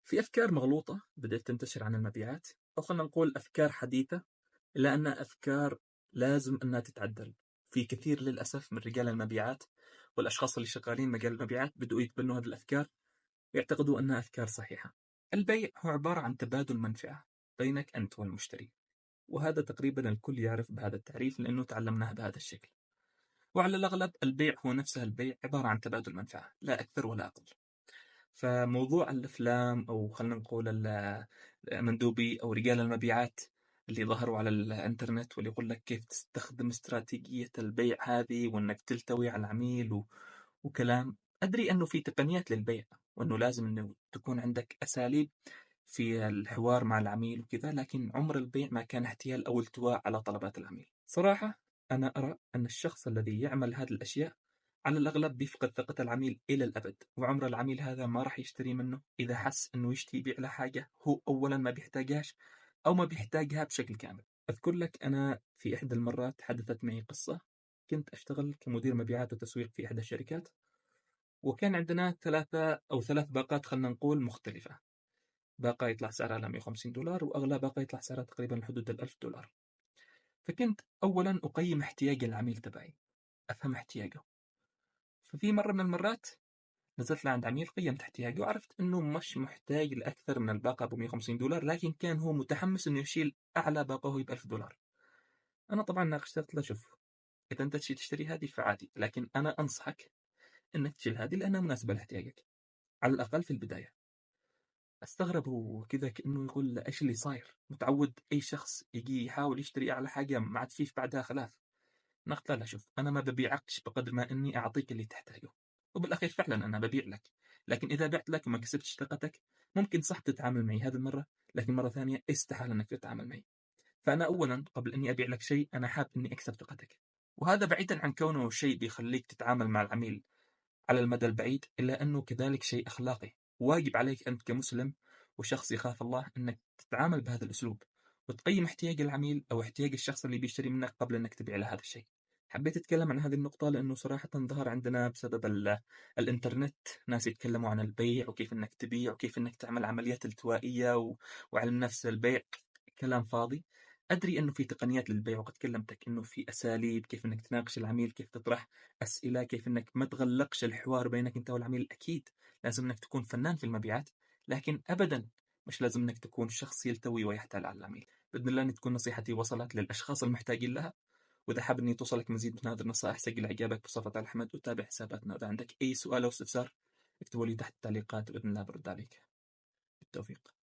في أفكار مغلوطة بدأت تنتشر عن المبيعات، أو خلنا نقول أفكار حديثة، إلا أنها أفكار لازم أنها تتعدل. في كثير للأسف من رجال المبيعات والأشخاص اللي شغالين مجال المبيعات بدأوا يتبنوا هذه الأفكار ويعتقدوا أنها أفكار صحيحة. البيع هو عبارة عن تبادل منفعة بينك أنت والمشتري، وهذا تقريبا الكل يعرف بهذا التعريف لأنه تعلمناه بهذا الشكل. وعلى الأغلب البيع هو نفسه البيع، عبارة عن تبادل منفعة لا أكثر ولا أقل. فموضوع الأفلام أو خلنا نقول مندوبي أو رجال المبيعات اللي ظهروا على الإنترنت واللي يقول لك كيف تستخدم استراتيجية البيع هذه وإنك تلتوي على العميل وكلام. أدري أنه في تقنيات للبيع وأنه لازم أنه تكون عندك أساليب في الحوار مع العميل وكذا، لكن عمر البيع ما كان احتيال أو التواء على طلبات العميل. صراحة أنا أرى أن الشخص الذي يعمل هذه الأشياء على الأغلب بيفقد ثقة العميل إلى الأبد، وعمر العميل هذا ما راح يشتري منه إذا حس إنه يبيع له حاجة هو أولا ما بيحتاجهاش أو ما بيحتاجها بشكل كامل. أذكر لك أنا في إحدى المرات حدثت معي قصة. كنت أشتغل كمدير مبيعات وتسويق في إحدى الشركات، وكان عندنا ثلاث باقات خلنا نقول مختلفة. باقة يطلع سعرها على $150، وأغلى باقة يطلع سعرها تقريبا حدود $1000. فكنت أولا أقيم احتياج العميل تبعي، أفهم احتياجه. ففي مرة من المرات نزلت لعند عميل قيمت احتياجه وعرفت انه مش محتاج لاكثر من الباقه ب $150، لكن كان هو متحمس انه يشيل اعلى باقه هو ب $1000. انا طبعا ناقشت له شوف، اذا انت تشتري هذه فعادي، لكن انا انصحك انك تشيل هذه لانها مناسبه لاحتياجك على الاقل في البدايه. استغرب وكذا كانه يقول ايش اللي صاير، متعود اي شخص يجي يحاول يشتري اعلى حاجه ما عاد فيه بعدها خلاف. نقطة لا شوف، أنا ما ببيعكش بقدر ما إني أعطيك اللي تحتاجه، وبالأخير فعلا أنا ببيع لك. لكن إذا بعت لك وما كسبتش ثقتك ممكن صح تتعامل معي هذه المرة، لكن مرة ثانية استحال إنك تتعامل معي. فأنا أولا قبل إني أبيع لك شيء أنا حاب إني أكسب ثقتك، وهذا بعيدا عن كونه شيء بيخليك تتعامل مع العميل على المدى البعيد، إلا أنه كذلك شيء أخلاقي. واجب عليك أنت كمسلم وشخص يخاف الله أنك تتعامل بهذا الأسلوب وتقيم احتياج العميل أو احتياج الشخص اللي بيشتري منك قبل أنك تبيع له هذا الشيء. حبيت أتكلم عن هذه النقطة لأنه صراحة ظهر عندنا بسبب الإنترنت ناس يتكلموا عن البيع وكيف أنك تبيع وكيف أنك تعمل عمليات التوائية وعلم نفس البيع. كلام فاضي. أدري أنه في تقنيات للبيع وقد كلمتك أنه في أساليب كيف أنك تناقش العميل، كيف تطرح أسئلة، كيف أنك ما تغلقش الحوار بينك أنت والعميل. أكيد لازم أنك تكون فنان في المبيعات، لكن أبدا مش لازم أنك تكون شخص يلتوي ويحتال على العميل. بإذن الله أن تكون نصيحتي وصلت للأشخاص المحتاجين لها، وإذا حاب أني توصلك مزيد من هذه النصائح سجل إعجابك بصفة الأحمد وتابع حساباتنا. وإذا عندك أي سؤال أو استفسار اكتبوا لي تحت التعليقات وبإذن الله برد عليك. بالتوفيق.